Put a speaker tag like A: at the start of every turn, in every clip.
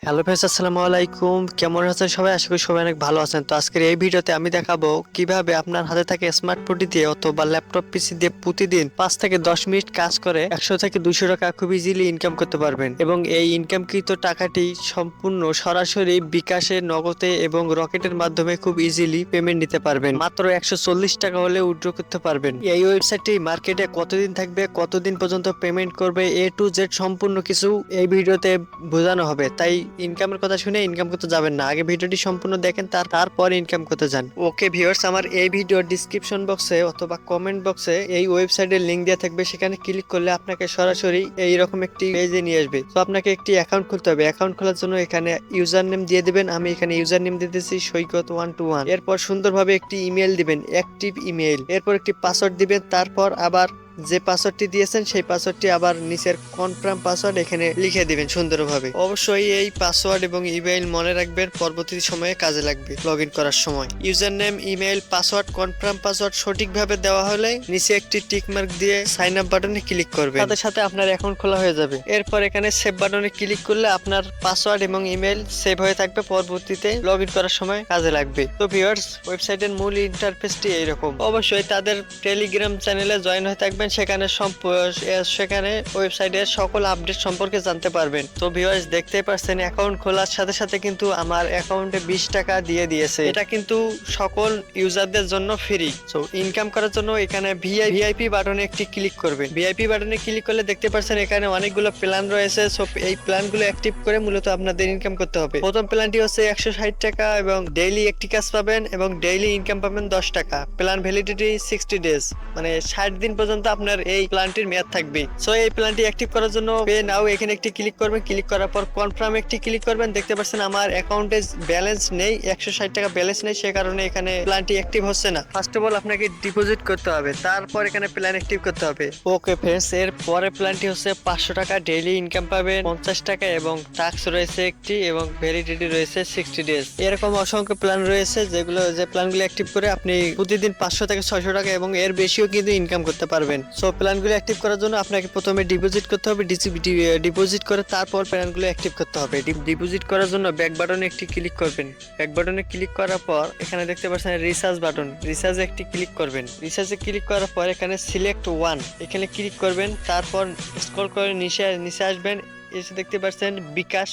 A: Hello friends, আসসালামু আলাইকুম। কেমন আছেন সবাই? আশা করি সবাই অনেক ভালো আছেন। তো আজকের এই ভিডিওতে আমি দেখাবো কিভাবে আপনার হাতে থাকে স্মার্টফোনটি দিয়ে অথবা ল্যাপটপ পিসি দিয়ে প্রতিদিন 5 থেকে 10 মিনিট কাজ করে 100 থেকে 200 টাকা খুব ইজিলি ইনকাম করতে পারবেন, এবং এই ইনকামকৃত টাকাটি সম্পূর্ণ সরাসরি বিকাশে, নগদে এবং রকেটের মাধ্যমে খুব ইজিলি পেমেন্ট নিতে পারবেন। মাত্র 140 টাকা হলে উইথড্র করতে পারবেন। এই ওয়েবসাইটটি মার্কেটে কতদিন থাকবে, কতদিন পর্যন্ত পেমেন্ট করবে, এ টু জেড সম্পূর্ণ কিছু এই ভিডিওতে বোঝানো হবে। তাই ইনকামের কথা শুনে ইনকাম করতে যাবেন না, আগে ভিডিওটি সম্পূর্ণ দেখেন, তারপর ইনকাম করতে যান। ওকে ভিউয়ার্স, আমার এই ভিডিওর ডিসক্রিপশন বক্সে অথবা কমেন্ট বক্সে এই ওয়েবসাইটের লিংক দেওয়া থাকবে। সেখানে ক্লিক করলে আপনাকে সরাসরি এইরকম একটি পেজে নিয়ে আসবে। তো আপনাকে একটি অ্যাকাউন্ট খুলতে হবে। অ্যাকাউন্ট খোলার জন্য এখানে ইউজার নেম দিয়ে দিবেন। আমি এখানে ইউজার নেম দিতেছি সৈকত 121। এরপর সুন্দরভাবে একটি ইমেল দিবেন, অ্যাক্টিভ ইমেল। এরপর একটি পাসওয়ার্ড দিবেন। তারপর আবার যে পাসওয়ার্ডটি দিয়েছেন সেই পাসওয়ার্ডটি আবার নিচের কনফার্ম পাসওয়ার্ড এখানে লিখে দিবেন সুন্দরভাবে। অবশ্যই এই পাসওয়ার্ড এবং ইমেইল মনে রাখবেন, পরবর্তী সময়ে কাজে লাগবে লগ ইন করার সময়। User name, email, password, confirm password সঠিকভাবে দেওয়া হলে নিচে একটি টিক মার্ক দিয়ে সাইন আপ বাটনে ক্লিক করবেন, সাথে সাথে আপনার অ্যাকাউন্ট খোলা হয়ে যাবে। এরপর এখানে সেভ বাটনে ক্লিক করলে আপনার পাসওয়ার্ড এবং ইমেইল সেভ হয়ে থাকবে, পরবর্তীতে লগ ইন করার সময় কাজে লাগবে। তো ভিউয়ার্স, ওয়েবসাইটের মূল ইন্টারফেসটি এইরকম। অবশ্যই তাদের টেলিগ্রাম চ্যানেলে জয়েন হয়ে থাকবেন, সেখানে ওয়েবসাইটের সকল আপডেট সম্পর্কে জানতে পারবেন। তো ভিউয়ার্স, দেখতেই পাচ্ছেন অ্যাকাউন্ট খোলার সাথে সাথে কিন্তু আমার অ্যাকাউন্টে 20 টাকা দিয়ে দিয়েছে। এটা কিন্তু সকল ইউজারদের জন্য ফ্রি। সো ইনকাম করার জন্য এখানে ভিআইপি বাটনে একটি ক্লিক করবেন। ভিআইপি বাটনে ক্লিক করলে দেখতে পাচ্ছেন এখানে অনেকগুলো প্ল্যান রয়েছে। সো এই প্ল্যানগুলো অ্যাক্টিভ করে মূলত আপনাদের ইনকাম করতে হবে। প্রথম প্ল্যানটি হচ্ছে 160 টাকা এবং ডেইলি একটি কাজ পাবেন এবং ডেইলি ইনকাম পাবেন 10 টাকা। প্ল্যান ভ্যালিডিটি 60 ডেজ, মানে 60 দিন পর্যন্ত আপনার এই প্ল্যানটির মেয়াদ থাকবে। সো এই প্ল্যানটি অ্যাক্টিভ করার জন্য পে নাও এখানে একটি ক্লিক করবেন। ক্লিক করার পর কনফার্ম একটি ক্লিক করবেন। দেখতে পাচ্ছেন আমার অ্যাকাউন্টে ব্যালেন্স নেই, 160 টাকা ব্যালেন্স নেই, সে কারণে এখানে প্ল্যানটি অ্যাক্টিভ হচ্ছে না। ফার্স্ট অফ অল আপনাকে ডিপোজিট করতে হবে, তারপর এখানে প্ল্যান অ্যাক্টিভ করতে হবে। ওকে ফ্রেন্ডস, এর পরে প্ল্যানটি হচ্ছে 500 টাকা, ডেইলি ইনকাম পাবেন 50 টাকা এবং টাস্ক রয়েছে একটি এবং ভ্যালিডিটি রয়েছে 60 ডেজ। এরকম অসংখ্য প্ল্যান রয়েছে যে প্ল্যানগুলো অ্যাক্টিভ করে আপনি প্রতিদিন 500 থেকে 600 টাকা এবং এর বেশিও কিন্তু ইনকাম করতে পারবেন। সো প্ল্যানগুলো অ্যাক্টিভ করার জন্য আপনাকে প্রথমে ডিপোজিট করতে হবে। ডিপোজিট করে তারপর প্ল্যানগুলো অ্যাক্টিভ করতে হবে। ডিপোজিট করার জন্য ব্যাক বাটনে একটি ক্লিক করবেন। ব্যাক বাটনে ক্লিক করার পর এখানে দেখতে পাচ্ছেন রিচার্জ বাটন, রিচার্জে একটি ক্লিক করবেন। রিচার্জে ক্লিক করার পর এখানে সিলেক্ট ওয়ান এখানে ক্লিক করবেন। তারপর স্ক্রল করে নিচে আসবেন, এসে দেখতে পাচ্ছেন বিকাশ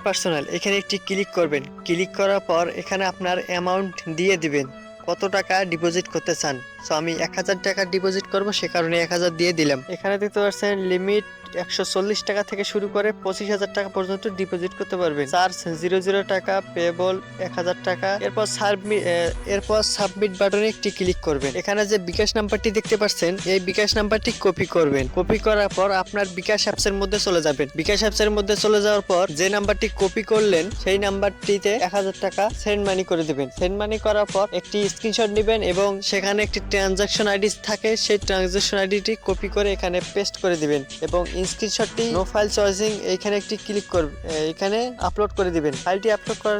A: পার্সোনাল এখানে একটি ক্লিক করবেন। ক্লিক করার পর এখানে আপনার অ্যামাউন্ট দিয়ে দিবেন, কত টাকা ডিপোজিট করতে চান। সো আমি 1000 টাকা ডিপোজিট করব, সে কারণে 1000 দিয়ে দিলাম। এখানে দেখতে পাচ্ছেন লিমিট 140 টাকা থেকে শুরু করে 25,000 টাকা পর্যন্ত ডিপোজিট করতে পারবেন। চার্জ 00 টাকা, পেবল 1000 টাকা। এরপর সাবমিট বাটনে একটি ক্লিক করবেন। এখানে যে বিকাশ নাম্বারটি দেখতে পাচ্ছেন এই বিকাশ নাম্বারটি কপি করবেন। কপি করার পর আপনার বিকাশ অ্যাপসের মধ্যে চলে যাবেন। বিকাশ অ্যাপসের মধ্যে চলে যাওয়ার পর যে নাম্বারটি কপি করলেন সেই নাম্বারটিতে 1000 টাকা সেন্ড মানি করে দিবেন। সেন্ড মানি করার পর একটি স্ক্রিনশট নেবেন এবং সেখানে একটি ট্রানজাকশন আইডি থাকে, সেই ট্রানজাকশন আইডিটি কপি করে এখানে পেস্ট করে দিবেন এবং স্ক্রিনশটটি নো ফাইল চয়েসিং এখানে একটি ক্লিক করবেন, এখানে আপলোড করে দিবেন। ফাইলটি আপলোড করে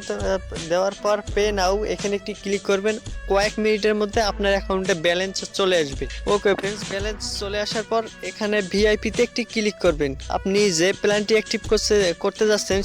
A: দেওয়ার পর পে নাও এখানে একটি ক্লিক করবেন। কয়েক মিনিটের মধ্যে আপনার অ্যাকাউন্টে ব্যালেন্স চলে আসবে। ওকে ফ্রেন্ডস, ব্যালেন্স চলে আসার পর এখানে ভিআইপি তে একটি ক্লিক করবেন। আপনি যে প্ল্যানটি অ্যাক্টিভ করতে যাচ্ছেন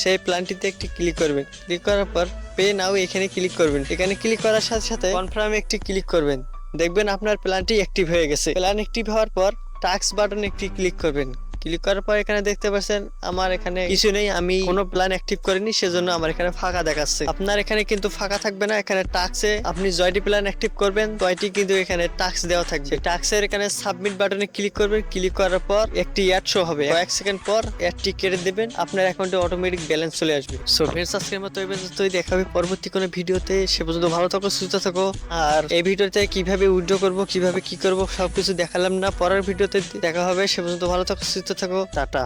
A: সেই প্ল্যানটিতে একটি ক্লিক করবেন। ক্লিক করার পর পে নাও এখানে ক্লিক করবেন। এখানে ক্লিক করার সাথে সাথে কনফার্ম একটি ক্লিক করবেন। দেখবেন আপনার প্ল্যানটি অ্যাক্টিভ হয়ে গেছে। প্ল্যান অ্যাক্টিভ হওয়ার পর টাস্ক বাটনে একটি ক্লিক করবেন। ক্লিক করার পর এখানে দেখতে পাচ্ছেন আমার এখানে কিছু নেই, আমি কোনো প্ল্যান অ্যাক্টিভ করিনি, সেজন্য আমার এখানে ফাঁকা দেখাচ্ছে। আপনার এখানে কিন্তু ফাঁকা থাকবে না, এখানে টাস্কে আপনি জয়টি প্ল্যান অ্যাক্টিভ করবেন তয়টি কিন্তু এখানে টাস্ক দেওয়া থাকবে। টাস্কের এখানে সাবমিট বাটনে ক্লিক করবেন। ক্লিক করার পর একটি অ্যাড শো হবে, কয়েক সেকেন্ড পর অ্যাডটি কেটে দেবেন, আপনার অ্যাকাউন্টে অটোমেটিক ব্যালেন্স চলে আসবে। সো ফ্রেন্ডস, আজকের মতো এই পর্যন্তই, দেখা হবে পরবর্তী কোনো ভিডিওতে। সে পর্যন্ত ভালো থাকো, সুস্থ থাকো। আর এই ভিডিওতে কিভাবে উইথড্র করব, কিভাবে কি করব সবকিছু দেখালাম না, পরের ভিডিওতে দেখা হবে। সে পর্যন্ত ভালো থাকো, সুস্থ থাকো, টাটা।